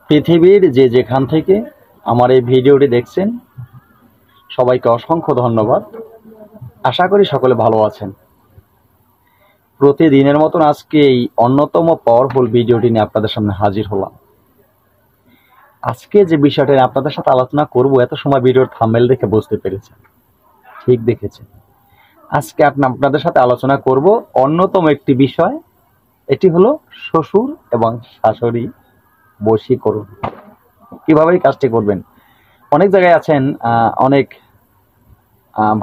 পৃথিবীর যে যেখান থেকে আমার এই ভিডিওটি দেখছেন সবাইকে অসংখ্য ধন্যবাদ। আশা করি সকলে ভালো আছেন। প্রতিদিনের মতন আজকে এই অন্যতম পাওয়ারফুল ভিডিওটি নিয়ে আপনাদের সামনে হাজির হলাম। আজকে যে বিষয়টা নিয়ে আপনাদের সাথে আলোচনা করব, এত সময় ভিডিওর থাম্বনেল দেখে বুঝতে পেরেছেন, ঠিক দেখেছেন। আজকে আপনাদের সাথে আলোচনা করব অন্যতম একটি বিষয়, এটি হলো শ্বশুর এবং শাশুড়ি বশীকরণ। কিভাবে এই কাজটি করবেন। অনেক জায়গায় আছেন, অনেক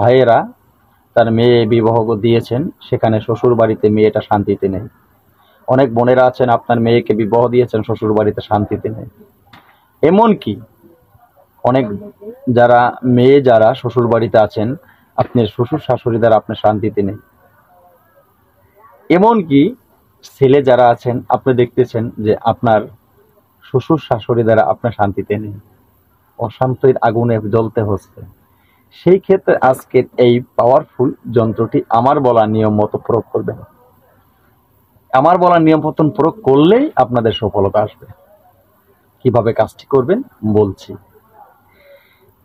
ভাইয়েরা তার মেয়ে বিবাহ দিয়েছেন, সেখানে শ্বশুর বাড়িতে মেয়েটা শান্তিতে নেই। অনেক বোনেরা আছেন, আপনার মেয়েকে বিবাহ দিয়েছেন, শ্বশুর বাড়িতে শান্তিতে নেই। এমনকি অনেক যারা শ্বশুর বাড়িতে আছেন, আপনার শ্বশুর শাশুড়ি দ্বারা আপনার শান্তিতে নেই। এমনকি ছেলে যারা আছেন, আপনি দেখতেছেন যে আপনার শ্বশুর শাশুড়ি দ্বারা আপনার শান্তিতে নেই, অশান্তির আগুনে জ্বলতে হচ্ছে। সেই ক্ষেত্রে আজকের এই পাওয়ারফুল যন্ত্রটি আমার বলা নিয়ম মতো প্রয়োগ করবেন। আমার বলা নিয়ম মতন প্রয়োগ করলেই আপনাদের সফলতা আসবে। কিভাবে কাজটি করবেন বলছি।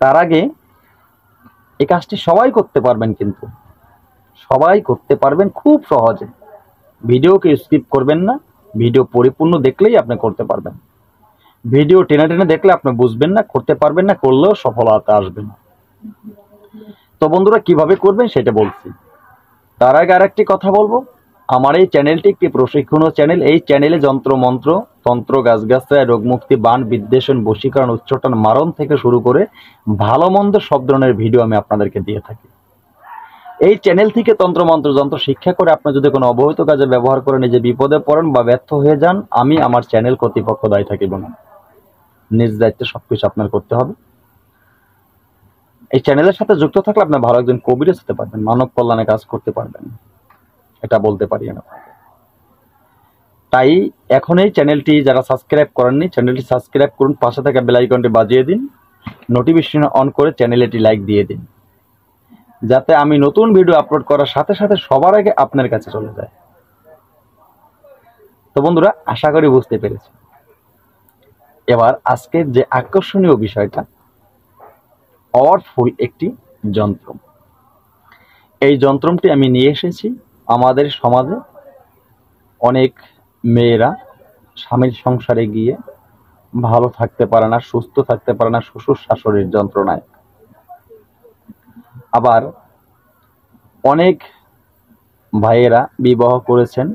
তার আগে এই কাজটি সবাই করতে পারবেন, কিন্তু সবাই করতে পারবেন খুব সহজে। ভিডিওকে স্কিপ করবেন না, ভিডিও পরিপূর্ণ দেখলেই আপনি করতে পারবেন। ভিডিও টেনে টেনে দেখলে আপনি বুঝবেন না, করতে পারবেন না, করলেও সফলতা আসবে না। তো বন্ধুরা, কিভাবে করবেন সেটা বলছি। তার আগে আরেকটি কথা বলবো, আমার এই চ্যানেলটি একটি প্রশিক্ষণীয় চ্যানেল। এই চ্যানেলে যন্ত্র মন্ত্র, তন্ত্র, গাছগাছড়ায়, রোগমুক্তি, বান, বিদ্বেষণ, বশীকরণ, উচ্চাটন, মারণ থেকে শুরু করে ভালো মন্দ সব ধরনের ভিডিও আমি আপনাদেরকে দিয়ে থাকি। এই চ্যানেল থেকে তন্ত্রমন্ত্র যন্ত্র শিক্ষা করে আপনি যদি কোনো অবৈধ কাজে ব্যবহার করে নিজে বিপদে পড়েন বা ব্যর্থ হয়ে যান, আমি আমার চ্যানেল কর্তৃপক্ষ দায়ী থাকিব না। নিজ দায়িত্বে সবকিছু আপনার করতে হবে। এই চ্যানেলের সাথে যুক্ত থাকলে আপনি ভালো একজন কবিরাজ হতে পারবেন, মানব কল্যাণে কাজ করতে পারবেন, এটা বলতে পারি না। তাই এখন এই চ্যানেলটি যারা সাবস্ক্রাইব করেননি, চ্যানেলটি সাবস্ক্রাইব করুন, পাশে থাকা বেল আইকনটি বাজিয়ে দিন, নোটিফিকেশন অন করে চ্যানেলটি লাইক দিয়ে দিন, যাতে আমি নতুন ভিডিও আপলোড করার সাথে সাথে সবার আগে আপনার কাছে চলে যায়। তো বন্ধুরা, আশা করি বুঝতে পেরেছি। এবার আজকের যে আকর্ষণীয় বিষয়টা, পাওয়ারফুল একটি যন্ত্র। এই যন্ত্রটি আমি নিয়ে এসেছি। আমাদের সমাজে অনেক মেয়েরা স্বামীর সংসারে গিয়ে ভালো থাকতে পারে না, সুস্থ থাকতে পারে না শ্বশুর শাশুড়ির যন্ত্রণায়। আবার অনেক ভাইয়েরা বিবাহ করেছেন,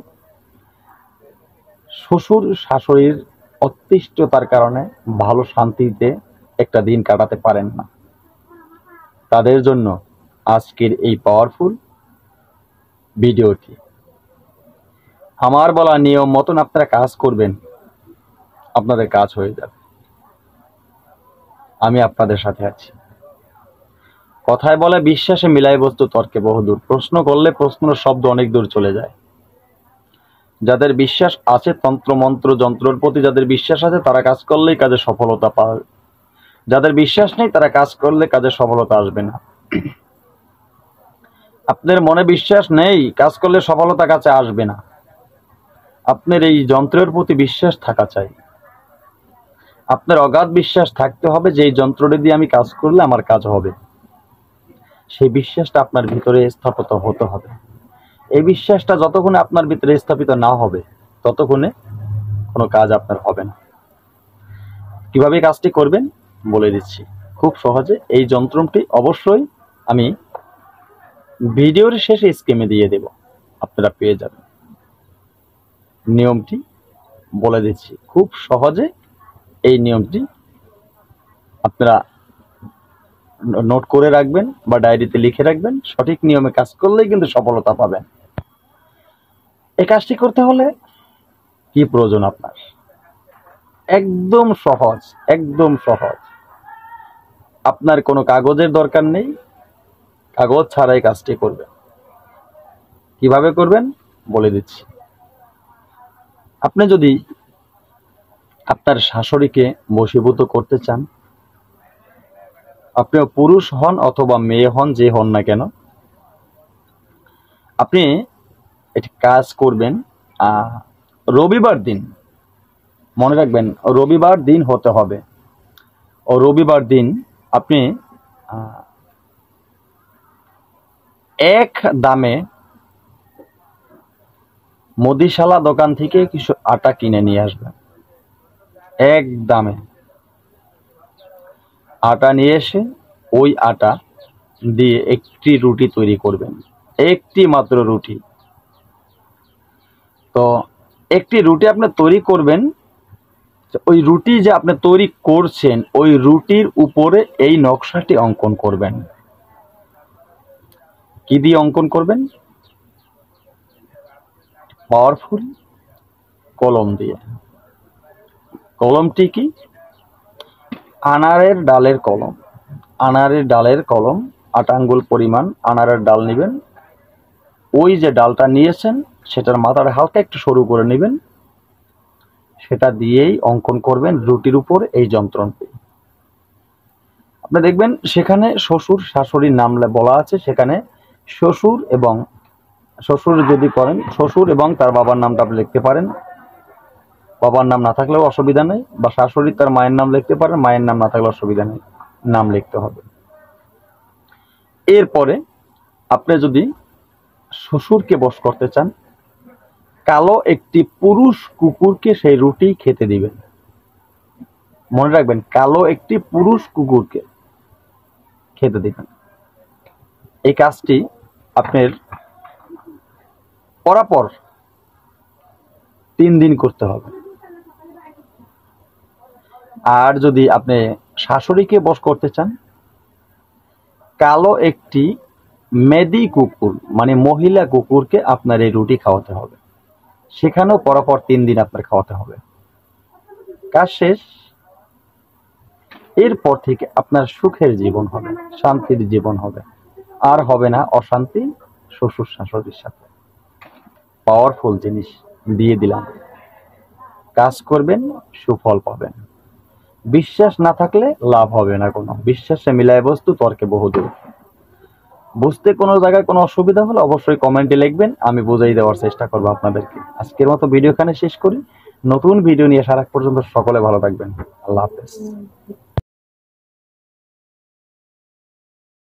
শ্বশুর শাশুড়ির অতিষ্ঠতার কারণে ভালো শান্তিতে একটা দিন কাটাতে পারেন না। তাদের জন্য আজকের এই পাওয়ারফুল ভিডিওটি। আমার বলা নিয়ম মতন আপনারা কাজ করবেন, আপনাদের কাজ হয়ে যাবে। আমি আপনাদের সাথে আছি। কথায় বলে, বিশ্বাসে মিলাই বস্তু তর্কে বহুদূর। প্রশ্ন করলে প্রশ্নের শব্দ অনেক দূর চলে যায়। যাদের বিশ্বাস আছে তন্ত্র মন্ত্র যন্ত্রের প্রতি, যাদের বিশ্বাস আছে তারা কাজ করলেই কাজে সফলতা পাবে। যাদের বিশ্বাস নেই তারা কাজ করলে কাজে সফলতা আসবে না। আপনার মনে বিশ্বাস নেই, কাজ করলে সফলতা কাছে আসবে না। আপনার এই যন্ত্রের প্রতি বিশ্বাস থাকা চাই। আপনার অগাধ বিশ্বাস থাকতে হবে যে এই যন্ত্রটি দিয়ে আমি কাজ করলে আমার কাজ হবে। সেই বিশ্বাসটা আপনার ভিতরে স্থাপিত হতে হবে। এই বিশ্বাসটা যতক্ষণে আপনার ভিতরে স্থাপিত না হবে, ততক্ষণে কোনো কাজ আপনার হবে না। কিভাবে কাজটি করবেন বলে দিচ্ছি খুব সহজে। এই যন্ত্রটি অবশ্যই আমি ভিডিওর শেষে স্ক্রিনে দিয়ে দেব, আপনারা পেয়ে যাবেন। নিয়মটি বলে দিচ্ছি খুব সহজে। এই নিয়মটি আপনারা নোট করে রাখবেন বা ডায়েরিতে লিখে রাখবেন। সঠিক নিয়মে কাজ করলেই কিন্তু সফলতা পাবেন। এই কাজটি করতে হলে কি প্রয়োজন আপনার? একদম সহজ, একদম সহজ। আপনার কোনো কাগজের দরকার নেই, কাগজ ছাড়াই কাজটি করবেন। কিভাবে করবেন বলে দিচ্ছি। আপনি যদি আপনার শাশুড়িকে বশীভূত করতে চান, আপনি পুরুষ হন অথবা মেয়ে হন, যে হন না কেন, আপনি এটি কাজ করবেন রবিবার দিন মনে রাখবেন রবিবার দিন হতে হবে। ও রবিবার দিন আপনি এক দামে মুদিশালা দোকান থেকে কিছু আটা কিনে নিয়ে আসবেন। এক দামে আটা নিয়ে এসে ওই আটা দিয়ে একটি রুটি তৈরি করবেন, একটি মাত্র রুটি। তো একটি রুটি আপনি তৈরি করবেন, ওই রুটি যে আপনি তৈরি করছেন ওই রুটির উপরে এই নকশাটি অঙ্কন করবেন। কি দিয়ে অঙ্কন করবেন? পাওয়ারফুল কলম দিয়ে। কলমটি কি? আনারের ডালের কলম। আনারের ডালের কলম, 8 আঙ্গুল পরিমাণ আনারের ডাল নেবেন। ওই যে ডালটা নিয়েছেন সেটার মাথাটা হালকা একটু সরু করে নেবেন, সেটা দিয়েই অঙ্কন করবেন রুটির উপর এই যন্ত্রটি। আপনি দেখবেন সেখানে শ্বশুর শাশুড়ির নাম বলা আছে, সেখানে শ্বশুর এবং শ্বশুর যদি করেন শ্বশুর এবং তার বাবার নামটা আপনি লিখতে পারেন, বাবার নাম না থাকলেও অসুবিধা নেই, বা শাশুড়ি তার মায়ের নাম লিখতে পারেন, মায়ের নাম না থাকলে অসুবিধা নেই, নাম লিখতে হবে। এরপরে আপনি যদি শ্বশুরকে বশ করতে চান, কালো একটি পুরুষ কুকুরকে সেই রুটি খেতে দিবেন। মনে রাখবেন, কালো একটি পুরুষ কুকুরকে খেতে দিবেন। এই কাজটি আপনার পরাপর 3 দিন করতে হবে। আর যদি আপনি শাশুড়িকে বশ করতে চান, কালো একটি মেদি কুকুর মানে মহিলা কুকুরকে আপনার এই রুটি খাওয়াতে হবে। সেখানেও পরপর 3 দিন আপনার খাওয়াতে হবে। কাজ শেষ। এরপর থেকে আপনার সুখের জীবন হবে, শান্তির জীবন হবে, আর হবে না অশান্তি শ্বশুর শাশুড়ির সাথে। পাওয়ারফুল জিনিস দিয়ে দিলাম, কাজ করবেন, সুফল পাবেন। বিশ্বাস না থাকলে লাভ হবে না কোনো। বিশ্বাসে মিলায় বস্তু, তর্কে বহুদূর। বুঝতে কোনো জায়গায় কোনো অসুবিধা হলে অবশ্যই কমেন্টে লিখবেন, আমি বুঝিয়ে দেওয়ার চেষ্টা করবো আপনাদেরকে। আজকের মতো ভিডিও এখানে শেষ করি। নতুন ভিডিও নিয়ে আসার আগ পর্যন্ত সকলে ভালো থাকবেন। আল্লাহ হাফেজ।